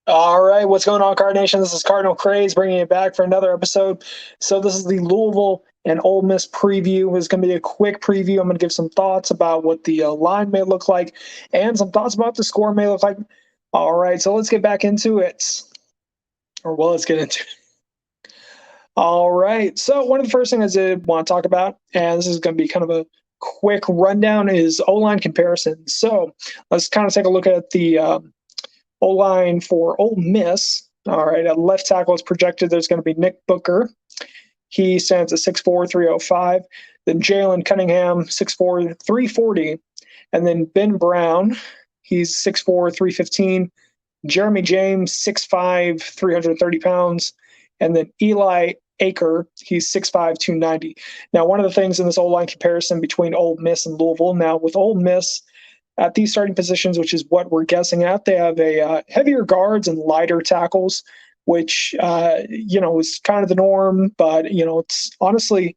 All right, what's going on, Card Nation? This is Cardinal Craze bringing it back for another episode. So this is the Louisville and Ole Miss preview. It's going to be a quick preview. I'm going to give some thoughts about what the line may look like and some thoughts about the score may look like. All right, so let's get back into it. Let's get into it. All right, so one of the first things I want to talk about, and this is going to be kind of a quick rundown, is O-line comparison. So let's kind of take a look at the O-line for Ole Miss. All right, at left tackle is projected there's going to be Nick Booker. He stands at 6'4", 305. Then Jalen Cunningham, 6'4", 340. And then Ben Brown, he's 6'4", 315. Jeremy James, 6'5", 330 pounds. And then Eli Aker, he's 6'5", 290. Now, one of the things in this O-line comparison between Ole Miss and Louisville, now with Ole Miss, at these starting positions, which is what we're guessing at, they have a heavier guards and lighter tackles, which, is kind of the norm. But, it's honestly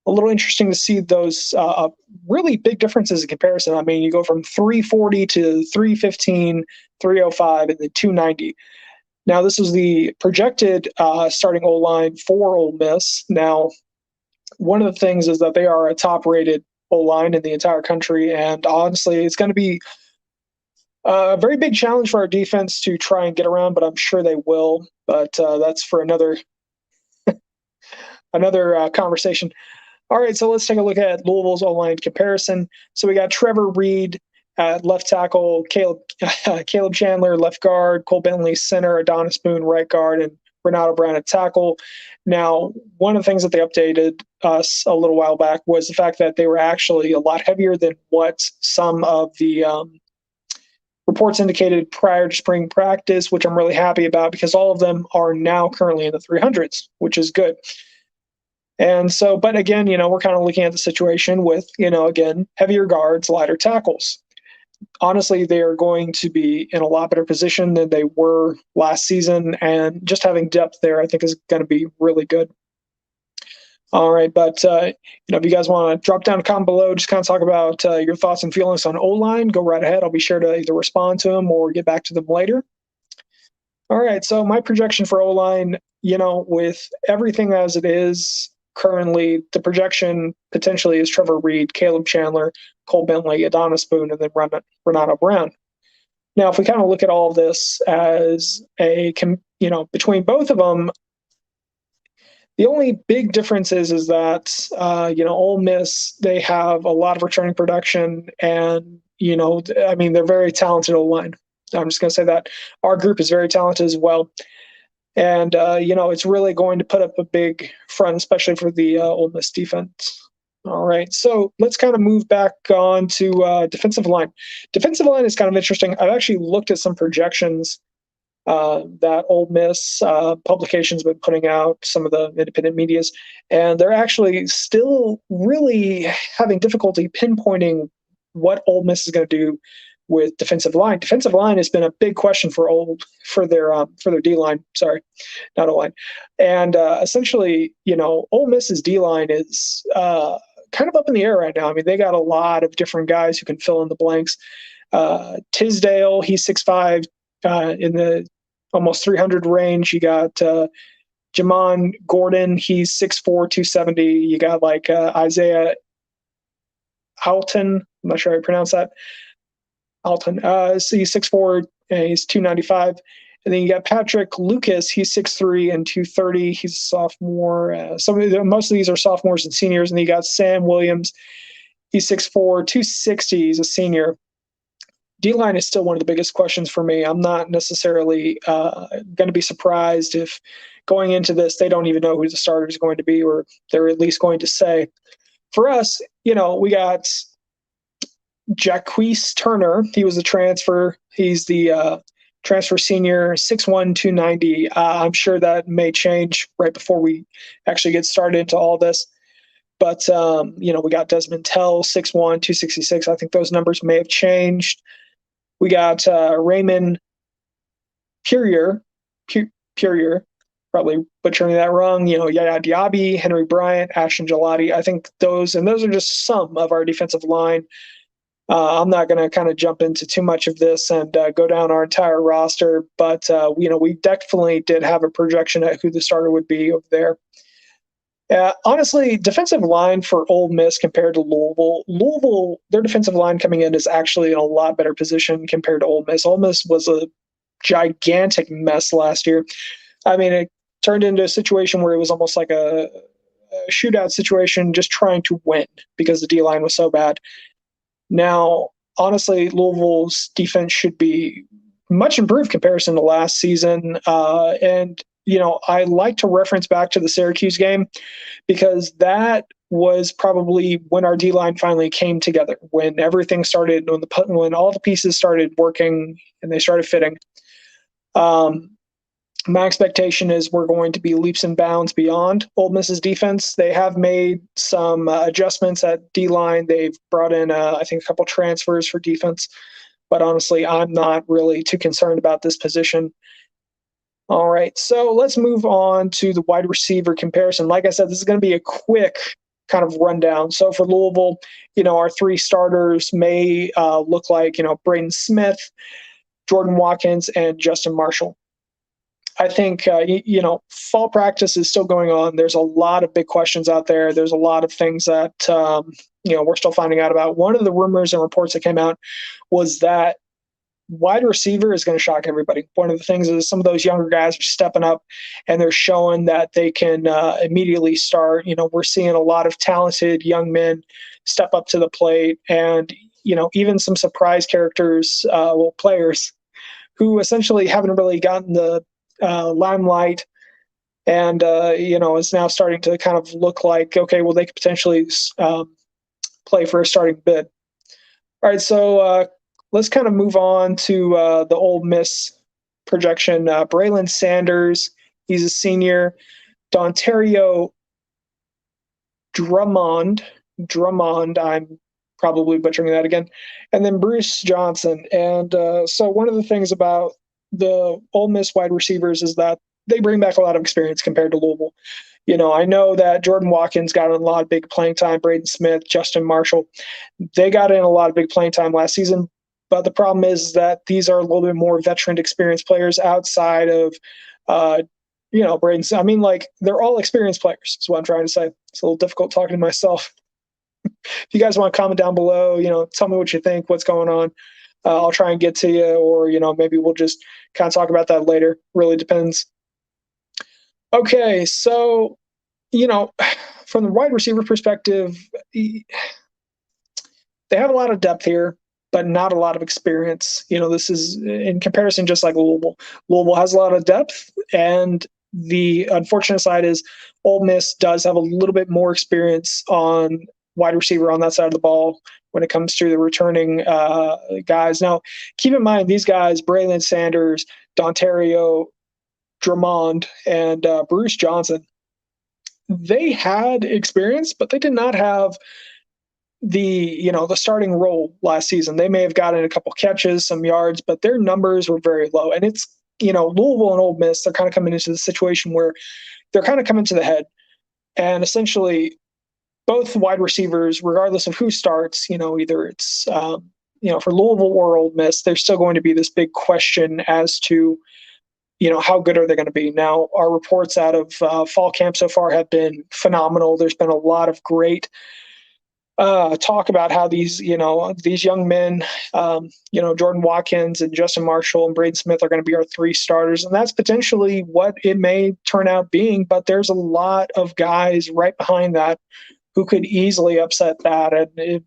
a little interesting to see those really big differences in comparison. I mean, you go from 340 to 315, 305, and then 290. Now, this is the projected starting O-line for Ole Miss. Now, one of the things is that they are a top-rated O-line in the entire country, and honestly, it's going to be a very big challenge for our defense to try and get around, but I'm sure they will. But that's for another conversation. All right, so let's take a look at Louisville's O-line comparison. So we got Trevor Reed at left tackle, Caleb Chandler left guard, Cole Bentley center, Adonis Boone right guard, and Renato Brown at tackle. Now, one of the things that they updated us a little while back was the fact that they were actually a lot heavier than what some of the reports indicated prior to spring practice, which I'm really happy about because all of them are now currently in the 300s, which is good. And so, but again, we're kind of looking at the situation with, again, heavier guards, lighter tackles. Honestly, they are going to be in a lot better position than they were last season, and just having depth there, I think, is going to be really good. All right, but if you guys want to drop down a comment below, just kind of talk about your thoughts and feelings on O-line, go right ahead. I'll be sure to either respond to them or get back to them later. All right, so my projection for O-line, with everything as it is currently, the projection potentially is Trevor Reed, Caleb Chandler, Cole Bentley, Adonis Boone, and then Renato Brown. Now, if we kind of look at all of this as between both of them, the only big difference is that, Ole Miss, they have a lot of returning production and, they're very talented O-line. I'm just going to say that our group is very talented as well. And, it's really going to put up a big front, especially for the Ole Miss defense. All right, so let's kind of move back on to defensive line. Defensive line is kind of interesting. I've actually looked at some projections that Ole Miss publications have been putting out, some of the independent medias, and they're actually still really having difficulty pinpointing what Ole Miss is going to do with defensive line. Defensive line has been a big question for their D-line. Sorry, not O-line. And essentially, Ole Miss's D-line is kind of up in the air right now. I mean, they got a lot of different guys who can fill in the blanks. Tisdale, he's 6'5", in the almost 300 range. You got Jamon Gordon, he's 6'4", 270. You got Isaiah Alton. I'm not sure how you pronounce that. Alton. So he's 6'4", and he's 295. And then you got Patrick Lucas. He's 6'3" and 230. He's a sophomore. Most of these are sophomores and seniors. And then you got Sam Williams. He's 6'4", 260. He's a senior. D-line is still one of the biggest questions for me. I'm not necessarily going to be surprised if going into this, they don't even know who the starter is going to be, or they're at least going to say. For us, we got Jacquees Turner. He was a transfer. He's the transfer senior, 6'1", 290. I'm sure that may change right before we actually get started into all this. But, we got Desmond Tell, 6'1", 266. I think those numbers may have changed. We got Raymond Purier, probably butchering that wrong. Yaya Diaby, Henry Bryant, Ashton Gelati. I think those are just some of our defensive line. I'm not going to kind of jump into too much of this and go down our entire roster, but we definitely did have a projection at who the starter would be over there. Honestly, defensive line for Ole Miss compared to Louisville. Louisville, their defensive line coming in is actually in a lot better position compared to Ole Miss. Ole Miss was a gigantic mess last year. I mean, it turned into a situation where it was almost like a shootout situation, just trying to win because the D line was so bad. Now, honestly, Louisville's defense should be much improved comparison to last season. And I like to reference back to the Syracuse game because that was probably when our D line finally came together, when everything started, when all the pieces started working and they started fitting. My expectation is we're going to be leaps and bounds beyond Ole Miss's defense. They have made some adjustments at D-line. They've brought in, I think, a couple transfers for defense. But honestly, I'm not really too concerned about this position. All right, so let's move on to the wide receiver comparison. Like I said, this is going to be a quick kind of rundown. So for Louisville, our three starters may look like, Braden Smith, Jordan Watkins, and Justin Marshall. I think, fall practice is still going on. There's a lot of big questions out there. There's a lot of things that, we're still finding out about. One of the rumors and reports that came out was that wide receiver is going to shock everybody. One of the things is some of those younger guys are stepping up and they're showing that they can immediately start. We're seeing a lot of talented young men step up to the plate and, even some surprise players who essentially haven't really gotten the limelight and is now starting to kind of look like, okay, well, they could potentially play for a starting bid. All right, so let's kind of move on to the Ole Miss projection. Braylon Sanders, he's a senior. Dontario Drummond, I'm probably butchering that again. And then Bruce Johnson. And so one of the things about the Ole Miss wide receivers is that they bring back a lot of experience compared to Louisville. I know that Jordan Watkins got in a lot of big playing time, Braden Smith, Justin Marshall. They got in a lot of big playing time last season. But the problem is that these are a little bit more veteran experienced players outside of, Braden. I mean, they're all experienced players is what I'm trying to say. It's a little difficult talking to myself. If you guys want to comment down below, tell me what you think, what's going on. I'll try and get to you, or, maybe we'll just kind of talk about that later. Really depends. Okay, so, from the wide receiver perspective, they have a lot of depth here, but not a lot of experience. This is in comparison, just like Louisville. Louisville has a lot of depth, and the unfortunate side is Ole Miss does have a little bit more experience on wide receiver on that side of the ball when it comes to the returning guys. Now, keep in mind, these guys, Braylon Sanders, Dontario Drummond, and Bruce Johnson, they had experience, but they did not have the starting role last season. They may have gotten a couple catches, some yards, but their numbers were very low. And it's, Louisville and Ole Miss, they're kind of coming into the situation where they're kind of coming to the head. And essentially, both wide receivers, regardless of who starts, either it's, for Louisville or Ole Miss, there's still going to be this big question as to, how good are they going to be? Now, our reports out of fall camp so far have been phenomenal. There's been a lot of great talk about how these young men, Jordan Watkins and Justin Marshall and Braden Smith are going to be our three starters. And that's potentially what it may turn out being. But there's a lot of guys right behind that who could easily upset that. And,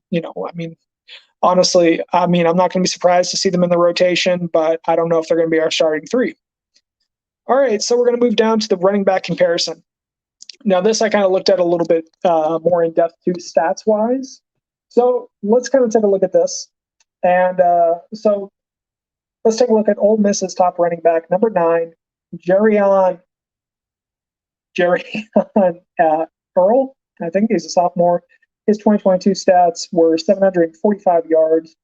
honestly, I'm not going to be surprised to see them in the rotation, but I don't know if they're going to be our starting three. All right, so we're going to move down to the running back comparison. Now, this I kind of looked at a little bit more in depth too, stats wise. So let's kind of take a look at this. And so let's take a look at Ole Miss's top running back, number 9, Jerrion Earl. I think he's a sophomore. His 2022 stats were 745 yards.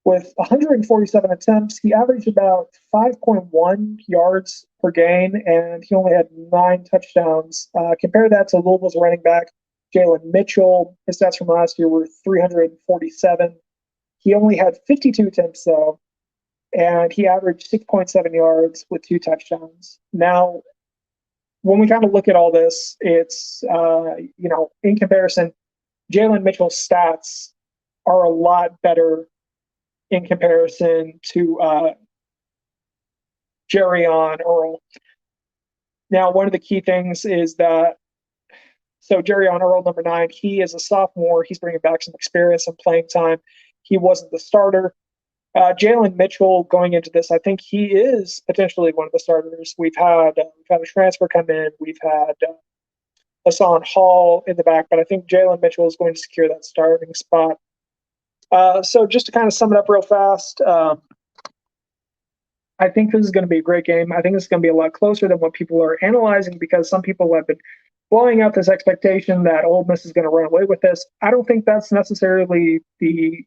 With 147 attempts, he averaged about 5.1 yards per gain, and he only had 9 touchdowns. Compare that to Louisville's running back, Jalen Mitchell. His stats from last year were 347. He only had 52 attempts, though, and he averaged 6.7 yards with 2 touchdowns. Now, when we kind of look at all this, it's, in comparison, Jalen Mitchell's stats are a lot better in comparison to Jerrion Earl. Now, one of the key things is that, so Jerrion Earl, number 9, he is a sophomore. He's bringing back some experience and playing time. He wasn't the starter. Jalen Mitchell going into this, I think he is potentially one of the starters. We've had a transfer come in. We've had Hassan Hall in the back, but I think Jalen Mitchell is going to secure that starting spot. So just to kind of sum it up real fast, I think this is going to be a great game. I think this is going to be a lot closer than what people are analyzing, because some people have been blowing out this expectation that Ole Miss is going to run away with this. I don't think that's necessarily the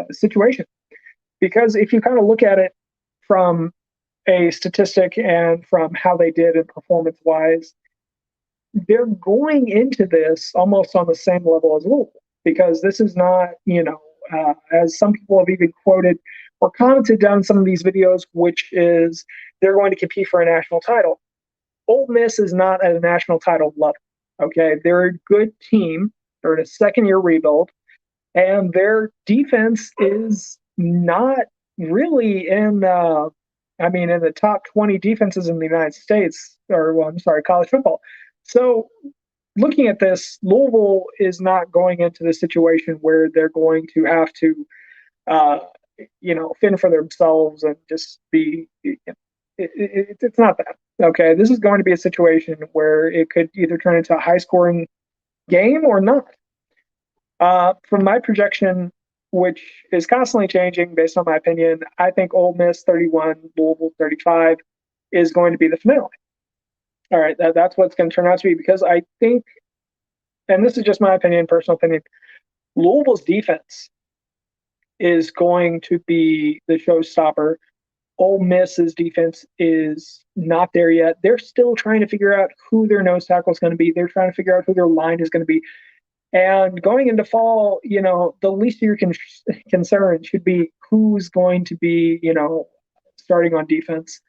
situation, because if you kind of look at it from a statistic and from how they did in performance-wise, they're going into this almost on the same level as Louisville, because this is not, as some people have even quoted or commented on some of these videos, which is they're going to compete for a national title. Ole Miss is not at a national title level. Okay, they're a good team. They're in a second-year rebuild, and their defense is not really in the top 20 defenses in the United States, college football. So looking at this, Louisville is not going into the situation where they're going to have to, fend for themselves and just be, it's not that. Okay, this is going to be a situation where it could either turn into a high-scoring game or not. From my projection, which is constantly changing based on my opinion, I think Ole Miss 31, Louisville 35 is going to be the finale. All right, that's what it's going to turn out to be, because I think, and this is just my opinion, personal opinion, Louisville's defense is going to be the showstopper. Ole Miss's defense is not there yet. They're still trying to figure out who their nose tackle is going to be. They're trying to figure out who their line is going to be. And going into fall, the least of your concern should be who's going to be, starting on defense.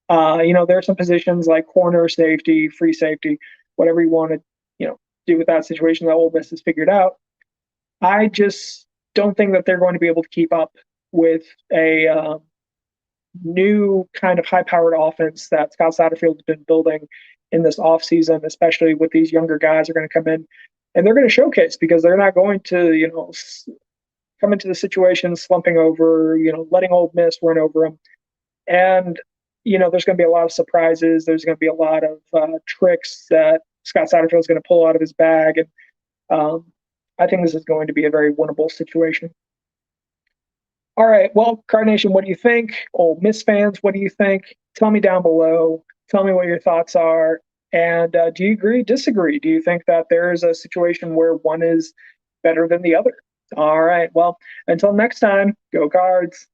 There are some positions like corner, safety, free safety, whatever you want to, do with that situation that Ole Miss has figured out. I just don't think that they're going to be able to keep up with a new kind of high-powered offense that Scott Satterfield has been building in this offseason, especially with these younger guys who are going to come in and they're going to showcase, because they're not going to, come into the situation slumping over, letting Ole Miss run over them. And, there's going to be a lot of surprises. There's going to be a lot of tricks that Scott Satterfield is going to pull out of his bag. And I think this is going to be a very winnable situation. All right. Well, Card Nation, what do you think? Ole Miss fans, what do you think? Tell me down below. Tell me what your thoughts are. And do you agree, disagree? Do you think that there is a situation where one is better than the other? All right. Well, until next time, go Cards.